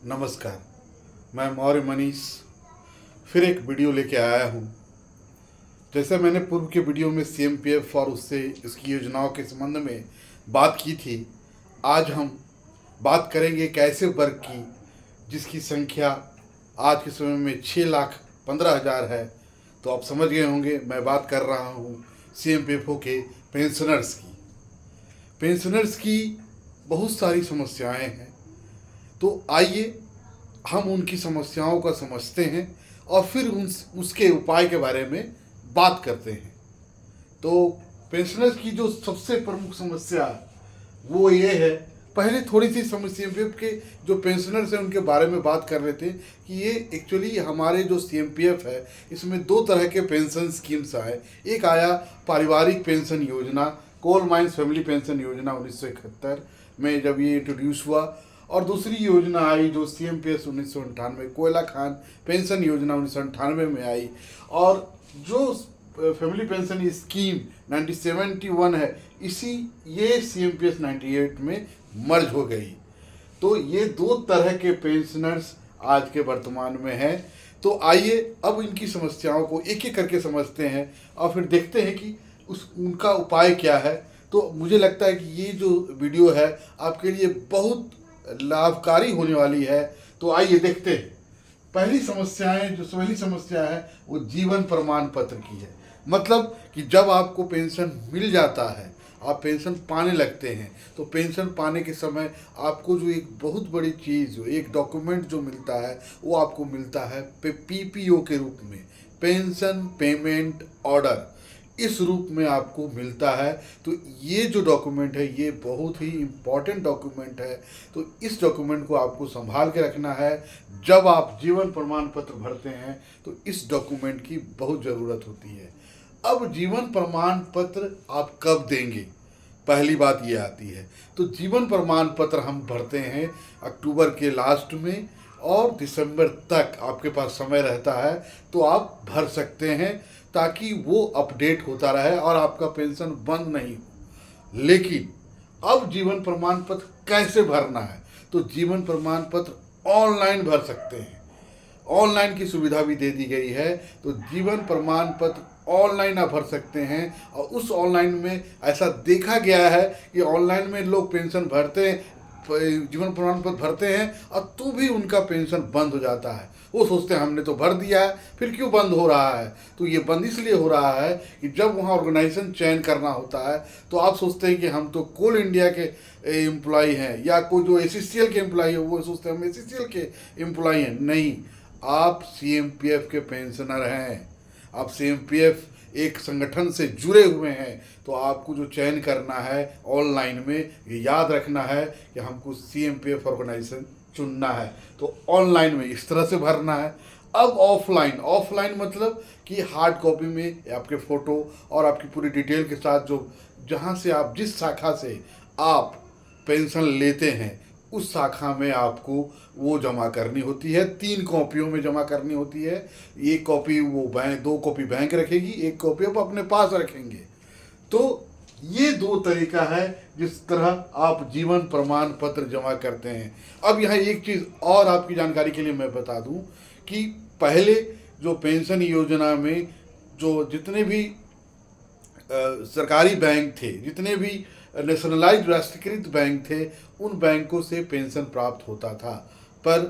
नमस्कार। मैं मौर्य मनीष फिर एक वीडियो लेके आया हूँ। जैसे मैंने पूर्व के वीडियो में CMPF और उससे इसकी योजनाओं के संबंध में बात की थी, आज हम बात करेंगे एक ऐसे वर्ग की जिसकी संख्या आज के समय में 6,15,000 है। तो आप समझ गए होंगे मैं बात कर रहा हूँ CMPF के पेंशनर्स की। पेंशनर्स की बहुत सारी समस्याएं हैं, तो आइए हम उनकी समस्याओं को समझते हैं और फिर उसके उपाय के बारे में बात करते हैं। तो पेंशनर्स की जो सबसे प्रमुख समस्या वो ये है, पहले थोड़ी सी समस्या के जो पेंशनर्स हैं उनके बारे में बात कर रहे थे कि ये एक्चुअली हमारे जो CMPF है इसमें दो तरह के पेंशन स्कीम्स आए। एक आया पारिवारिक पेंशन योजना, कोल माइंस फैमिली पेंशन योजना 1971 में जब ये इंट्रोड्यूस हुआ, और दूसरी योजना आई जो CMPS 1998 कोयला खान पेंशन योजना 1998 में आई, और जो फैमिली पेंशन स्कीम 1971 है ये CMPS 98 में मर्ज हो गई। तो ये दो तरह के पेंशनर्स आज के वर्तमान में हैं। तो आइए अब इनकी समस्याओं को एक एक करके समझते हैं और फिर देखते हैं कि उनका उपाय क्या है। तो मुझे लगता है कि ये जो वीडियो है आपके लिए बहुत लाभकारी होने वाली है। तो आइए देखते हैं। पहली समस्या है वो जीवन प्रमाण पत्र की है। मतलब कि जब आपको पेंशन मिल जाता है, आप पेंशन पाने लगते हैं, तो पेंशन पाने के समय आपको जो एक बहुत बड़ी चीज़, एक डॉक्यूमेंट जो मिलता है वो आपको मिलता है PPO के रूप में, पेंशन पेमेंट ऑर्डर, इस रूप में आपको मिलता है। तो ये जो डॉक्यूमेंट है ये बहुत ही इम्पॉर्टेंट डॉक्यूमेंट है। तो इस डॉक्यूमेंट को आपको संभाल के रखना है। जब आप जीवन प्रमाण पत्र भरते हैं तो इस डॉक्यूमेंट की बहुत ज़रूरत होती है। अब जीवन प्रमाण पत्र आप कब देंगे, पहली बात ये आती है। तो जीवन प्रमाण पत्र हम भरते हैं अक्टूबर के लास्ट में, और दिसंबर तक आपके पास समय रहता है तो आप भर सकते हैं, ताकि वो अपडेट होता रहे और आपका पेंशन बंद नहीं हो। लेकिन अब जीवन प्रमाण पत्र कैसे भरना है, तो जीवन प्रमाण पत्र ऑनलाइन भर सकते हैं। ऑनलाइन की सुविधा भी दे दी गई है। तो जीवन प्रमाण पत्र ऑनलाइन आप भर सकते हैं, और उस ऑनलाइन में ऐसा देखा गया है कि ऑनलाइन में लोग पेंशन भरते हैं, जीवन प्रमाण पत्र भरते हैं, और तो भी उनका पेंशन बंद हो जाता है। वो सोचते हैं हमने तो भर दिया है, फिर क्यों बंद हो रहा है। तो ये बंद इसलिए हो रहा है कि जब वहाँ ऑर्गेनाइजेशन चयन करना होता है तो आप सोचते हैं कि हम तो कोल इंडिया के एम्प्लॉई हैं, या कोई जो ACCL के एम्प्लॉई है वो सोचते हैं हम ACCL के एम्प्लॉई हैं। नहीं, आप CMPF के पेंशनर हैं। आप CMPF एक संगठन से जुड़े हुए हैं। तो आपको जो चयन करना है ऑनलाइन में, ये याद रखना है कि हमको CMPF ऑर्गेनाइजेशन चुनना है। तो ऑनलाइन में इस तरह से भरना है। अब ऑफलाइन मतलब कि हार्ड कॉपी में आपके फ़ोटो और आपकी पूरी डिटेल के साथ, जो जहाँ से आप जिस शाखा से आप पेंशन लेते हैं उस शाखा में आपको वो जमा करनी होती है। 3 कॉपियों में जमा करनी होती है। एक कॉपी वो बैंक, 2 कॉपी बैंक रखेगी, 1 कॉपी आप अपने पास रखेंगे। तो ये 2 तरीका है जिस तरह आप जीवन प्रमाण पत्र जमा करते हैं। अब यहाँ एक चीज़ और आपकी जानकारी के लिए मैं बता दूं कि पहले जो पेंशन योजना में जो जितने भी सरकारी बैंक थे, जितने भी नेशनलाइज्ड राष्ट्रीयकृत बैंक थे, उन बैंकों से पेंशन प्राप्त होता था। पर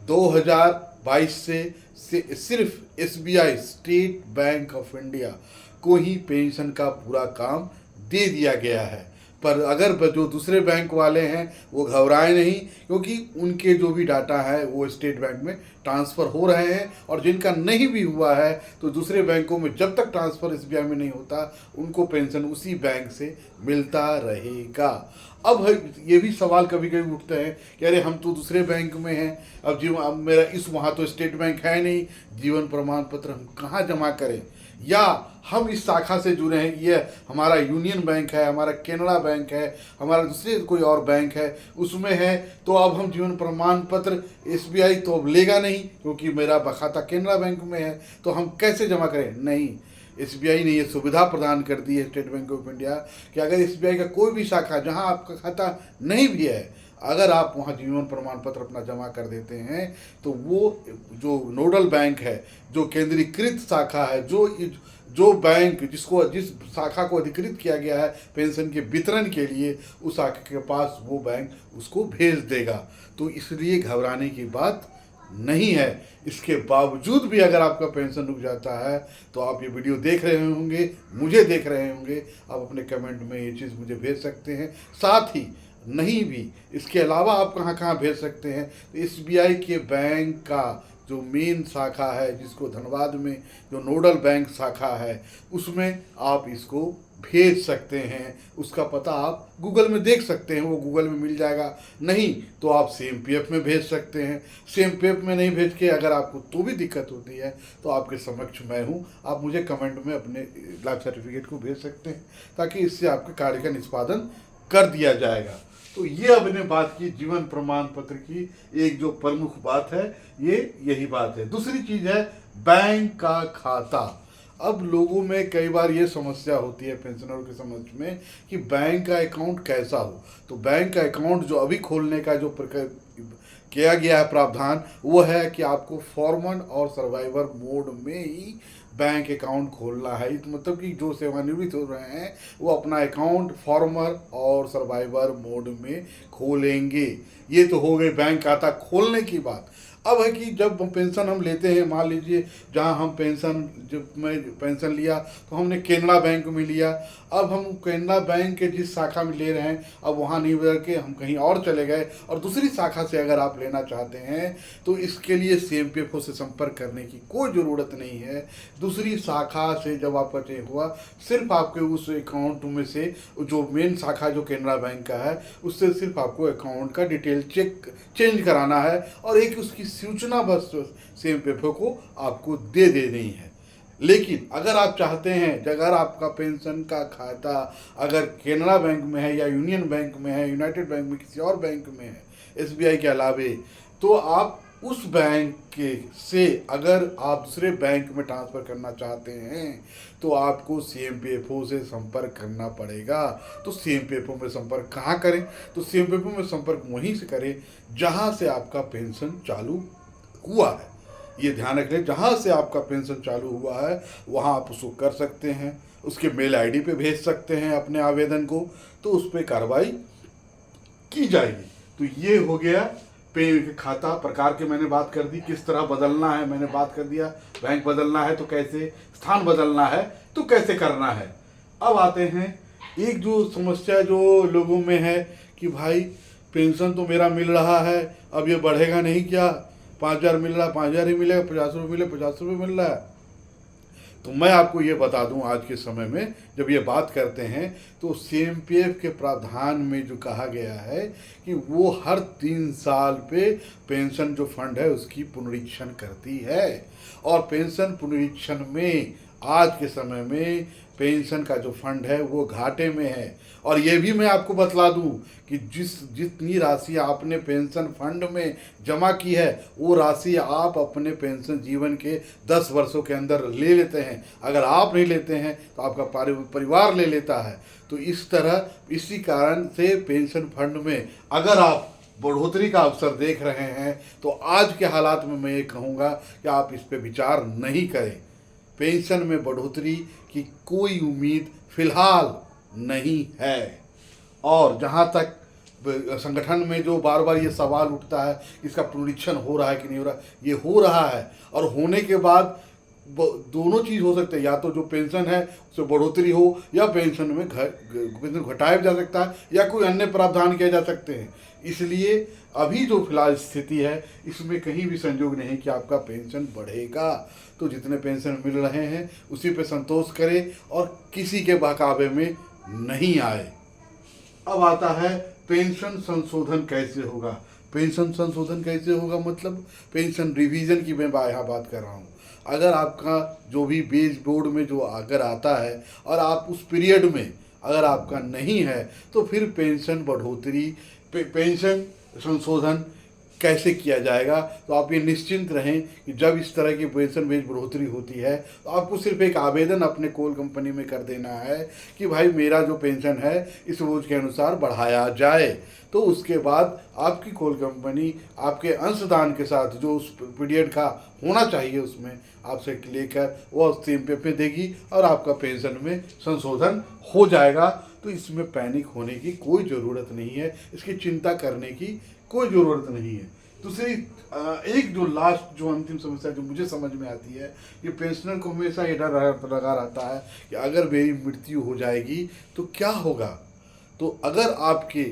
2022 से सिर्फ SBI state bank of India को ही पेंशन का पूरा काम दे दिया गया है। पर अगर जो दूसरे बैंक वाले हैं वो घबराए नहीं, क्योंकि उनके जो भी डाटा है वो स्टेट बैंक में ट्रांसफ़र हो रहे हैं, और जिनका नहीं भी हुआ है तो दूसरे बैंकों में जब तक ट्रांसफ़र SBI में नहीं होता उनको पेंशन उसी बैंक से मिलता रहेगा। अब ये भी सवाल कभी कभी उठते हैं कि अरे हम तो दूसरे बैंक में हैं, अब मेरा वहाँ तो स्टेट बैंक है नहीं, जीवन प्रमाण पत्र हम कहाँ जमा करें, या हम इस शाखा से जुड़े हैं, ये हमारा यूनियन बैंक है, हमारा कैनरा बैंक है, हमारा दूसरे कोई और बैंक है उसमें है, तो अब हम जीवन प्रमाण पत्र SBI तो अब लेगा नहीं क्योंकि मेरा खाता कैनरा बैंक में है, तो हम कैसे जमा करें। नहीं, एसबीआई ने ये सुविधा प्रदान कर दी है स्टेट बैंक ऑफ इंडिया कि अगर एसबीआई का कोई भी शाखा जहां आपका खाता नहीं भी है, अगर आप वहां जीवन प्रमाण पत्र अपना जमा कर देते हैं तो वो जो नोडल बैंक है, जो केंद्रीकृत शाखा है, जो बैंक जिस शाखा को अधिकृत किया गया है पेंशन के वितरण के लिए, उस शाखा के पास वो बैंक उसको भेज देगा। तो इसलिए घबराने की बात नहीं है। इसके बावजूद भी अगर आपका पेंशन रुक जाता है तो आप ये वीडियो देख रहे होंगे, मुझे देख रहे होंगे, आप अपने कमेंट में ये चीज़ मुझे भेज सकते हैं। साथ ही नहीं भी इसके अलावा आप कहाँ कहाँ भेज सकते हैं, तो एसबीआई के बैंक का जो मेन शाखा है, जिसको धनबाद में जो नोडल बैंक शाखा है, उसमें आप इसको भेज सकते हैं। उसका पता आप गूगल में देख सकते हैं, वो गूगल में मिल जाएगा। नहीं तो आप सीएमपीएफ में भेज सकते हैं। सीएमपीएफ में नहीं भेज के अगर आपको तो भी दिक्कत होती है तो आपके समक्ष मैं हूँ, आप मुझे कमेंट में अपने लाइफ सर्टिफिकेट को भेज सकते हैं, ताकि इससे आपके कार्य का निष्पादन कर दिया जाएगा। तो ये अब ने बात की जीवन प्रमाण पत्र की, एक जो प्रमुख बात है ये यही बात है। दूसरी चीज़ है बैंक का खाता। अब लोगों में कई बार ये समस्या होती है पेंशनरों के समझ में कि बैंक का अकाउंट कैसा हो। तो बैंक का अकाउंट जो अभी खोलने का जो किया गया है प्रावधान, वो है कि आपको फॉर्मर और सर्वाइवर मोड में ही बैंक अकाउंट खोलना है। मतलब कि जो सेवानिवृत्त हो रहे हैं वो अपना अकाउंट फॉर्मर और सर्वाइवर मोड में खोलेंगे। ये तो हो गई बैंक खाता खोलने की बात। अब है कि जब पेंशन हम लेते हैं, मान लीजिए जहां हम जब मैं पेंशन लिया तो हमने केनरा बैंक में लिया। अब हम केनरा बैंक के जिस शाखा में ले रहे हैं, अब वहां नहीं बदल के हम कहीं और चले गए और दूसरी शाखा से अगर आप लेना चाहते हैं तो इसके लिए सीएमपीएफओ से संपर्क करने की कोई ज़रूरत नहीं है। दूसरी शाखा से जब आपका चेक हुआ, सिर्फ आपके उस अकाउंट में से जो मेन शाखा जो केनरा बैंक का है, उससे सिर्फ आपको अकाउंट का डिटेल चेंज कराना है और एक उसकी सूचना बस सीएमपीएफओ को आपको दे देनी है। लेकिन अगर आप चाहते हैं, अगर आपका पेंशन का खाता अगर केनरा बैंक में है या यूनियन बैंक में है, यूनाइटेड बैंक में, किसी और बैंक में है एसबीआई के अलावे, तो आप उस बैंक के से अगर आप दूसरे बैंक में ट्रांसफ़र करना चाहते हैं तो आपको सीएमपीएफओ से संपर्क करना पड़ेगा। तो सीएमपीएफओ में संपर्क कहाँ करें? तो सीएमपीएफओ में संपर्क वहीं से करें जहाँ से आपका पेंशन चालू हुआ है। ये ध्यान रख लें, जहाँ से आपका पेंशन चालू हुआ है वहाँ आप उसको कर सकते हैं। उसके मेल आईडी पे भेज सकते हैं अपने आवेदन को, तो उस पर कार्रवाई की जाएगी। तो ये हो गया खाता प्रकार के मैंने बात कर दी, किस तरह बदलना है मैंने बात कर दिया। बैंक बदलना है तो कैसे, स्थान बदलना है तो कैसे करना है। अब आते हैं एक जो समस्या जो लोगों में है कि भाई पेंशन तो मेरा मिल रहा है, अब ये बढ़ेगा नहीं क्या? 5,000 मिल रहा, 5,000 ही मिलेगा, 50 रुपये मिले, 50 रुपये मिल रहा है। तो मैं आपको ये बता दूं, आज के समय में जब ये बात करते हैं तो सीएमपीएफ के प्रावधान में जो कहा गया है कि वो हर 3 साल पे पेंशन जो फंड है उसकी पुनरीक्षण करती है। और पेंशन पुनरीक्षण में आज के समय में पेंशन का जो फंड है वो घाटे में है। और ये भी मैं आपको बतला दूं कि जितनी राशि आपने पेंशन फंड में जमा की है वो राशि आप अपने पेंशन जीवन के 10 वर्षों के अंदर ले लेते हैं। अगर आप नहीं लेते हैं तो आपका परिवार ले लेता है। तो इस तरह इसी कारण से पेंशन फंड में अगर आप बढ़ोतरी का अवसर देख रहे हैं तो आज के हालात में मैं ये कहूँगा कि आप इस पर विचार नहीं करें। पेंशन में बढ़ोतरी की कोई उम्मीद फिलहाल नहीं है। और जहाँ तक संगठन में जो बार बार ये सवाल उठता है इसका पुनरीक्षण हो रहा है कि नहीं हो रहा, ये हो रहा है। और होने के बाद दोनों चीज़ हो सकते हैं, या तो जो पेंशन है उससे बढ़ोतरी हो या पेंशन में पेंशन घटाया जा सकता है या कोई अन्य प्रावधान किए जा सकते हैं। इसलिए अभी जो फिलहाल स्थिति है इसमें कहीं भी संजोग नहीं कि आपका पेंशन बढ़ेगा। तो जितने पेंशन मिल रहे हैं उसी पे संतोष करें और किसी के बहकावे में नहीं आए। अब आता है पेंशन संशोधन कैसे होगा। पेंशन संशोधन कैसे होगा मतलब पेंशन रिवीजन की मैं यहाँ बात कर रहा हूँ। अगर आपका जो भी बेस बोर्ड में जो अगर आता है और आप उस पीरियड में अगर आपका नहीं है तो फिर पेंशन बढ़ोतरी पेंशन संशोधन कैसे किया जाएगा। तो आप ये निश्चिंत रहें कि जब इस तरह की पेंशन में बढ़ोतरी होती है तो आपको सिर्फ एक आवेदन अपने कोल कंपनी में कर देना है कि भाई मेरा जो पेंशन है इस रोज के अनुसार बढ़ाया जाए। तो उसके बाद आपकी कोल कंपनी आपके अंशदान के साथ जो उस पीरियड का होना चाहिए उसमें आपसे लेकर वो CMPF में देगी और आपका पेंशन में संशोधन हो जाएगा। तो इसमें पैनिक होने की कोई ज़रूरत नहीं है, इसकी चिंता करने की कोई ज़रूरत नहीं है। दूसरी एक जो लास्ट जो अंतिम समस्या जो मुझे समझ में आती है कि पेंशनर को हमेशा ये डर लगा रहता है कि अगर मेरी मृत्यु हो जाएगी तो क्या होगा। तो अगर आपके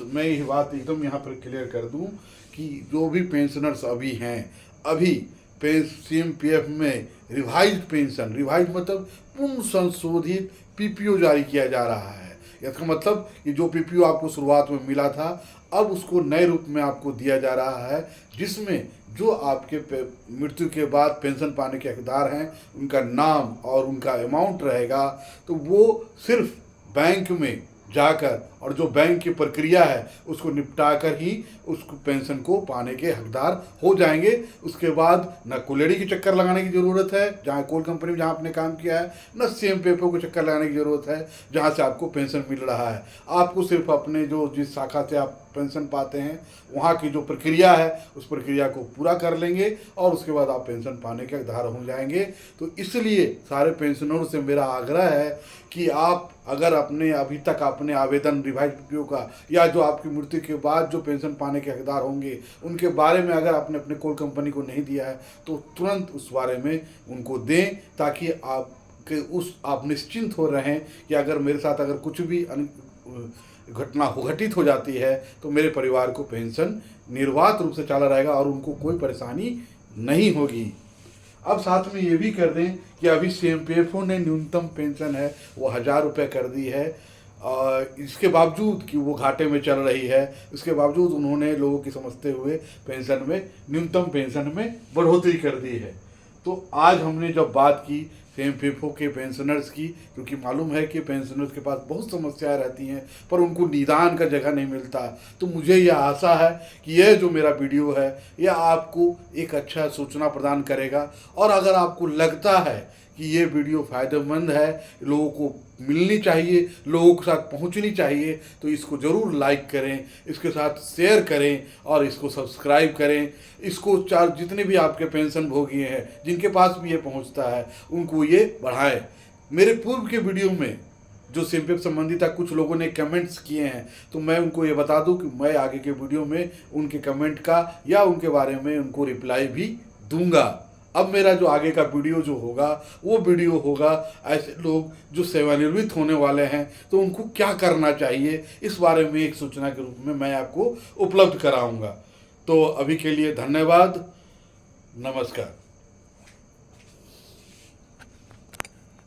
मैं ये बात एकदम यहाँ पर क्लियर कर दूँ कि जो भी पेंशनर्स अभी हैं, अभी CMPF में रिवाइज पेंशन, रिवाइज मतलब पुनः संशोधित PPO जारी किया जा रहा है। इसका मतलब कि जो PPO आपको शुरुआत में मिला था अब उसको नए रूप में आपको दिया जा रहा है, जिसमें जो आपके मृत्यु के बाद पेंशन पाने के हकदार हैं उनका नाम और उनका अमाउंट रहेगा। तो वो सिर्फ बैंक में जाकर और जो बैंक की प्रक्रिया है उसको निपटाकर ही उसको पेंशन को पाने के हकदार हो जाएंगे। उसके बाद न कुलेड़ी की चक्कर लगाने की ज़रूरत है जहाँ कोल कंपनी में जहाँ आपने काम किया है, न CMPF को चक्कर लगाने की ज़रूरत है जहाँ से आपको पेंशन मिल रहा है। आपको सिर्फ अपने जो जिस शाखा से आप पेंशन पाते हैं वहाँ की जो प्रक्रिया है उस प्रक्रिया को पूरा कर लेंगे और उसके बाद आप पेंशन पाने के हकदार हो जाएंगे। तो इसलिए सारे पेंशनरों से मेरा आग्रह है कि आप अगर अपने अभी तक अपने आवेदन रिवाइज PPO का या जो आपकी मृत्यु के बाद जो पेंशन पाने के हकदार होंगे उनके बारे में अगर आपने अपने कोल कंपनी को नहीं दिया है तो तुरंत उस बारे में उनको दें, ताकि आप निश्चिंत हो रहें कि अगर मेरे साथ अगर कुछ भी घटना घटित हो जाती है तो मेरे परिवार को पेंशन निर्बाध रूप से चला रहेगा और उनको कोई परेशानी नहीं होगी। अब साथ में ये भी कर दें कि अभी CMPF ने न्यूनतम पेंशन है वो 1000 रुपये कर दी है। इसके बावजूद कि वो घाटे में चल रही है, इसके बावजूद उन्होंने लोगों की समझते हुए पेंशन में न्यूनतम पेंशन में बढ़ोतरी कर दी है। तो आज हमने जब बात की CMPF के पेंशनर्स की, क्योंकि मालूम है कि पेंशनर्स के पास बहुत समस्याएं रहती हैं पर उनको निदान का जगह नहीं मिलता, तो मुझे यह आशा है कि यह जो मेरा वीडियो है यह आपको एक अच्छा सूचना प्रदान करेगा। और अगर आपको लगता है कि ये वीडियो फ़ायदेमंद है, लोगों को मिलनी चाहिए, लोगों के साथ पहुंचनी चाहिए, तो इसको ज़रूर लाइक करें, इसके साथ शेयर करें और इसको सब्सक्राइब करें। इसको जितने भी आपके पेंशन भोगी हैं जिनके पास भी ये पहुंचता है उनको ये बढ़ाएं। मेरे पूर्व के वीडियो में जो CMPF संबंधी था कुछ लोगों ने कमेंट्स किए हैं, तो मैं उनको ये बता दूं कि मैं आगे के वीडियो में उनके कमेंट का या उनके बारे में उनको रिप्लाई भी दूंगा। अब मेरा जो आगे का वीडियो जो होगा वो वीडियो होगा ऐसे लोग जो सेवानिवृत्त होने वाले हैं तो उनको क्या करना चाहिए इस बारे में एक सूचना के रूप में मैं आपको उपलब्ध कराऊंगा। तो अभी के लिए धन्यवाद, नमस्कार।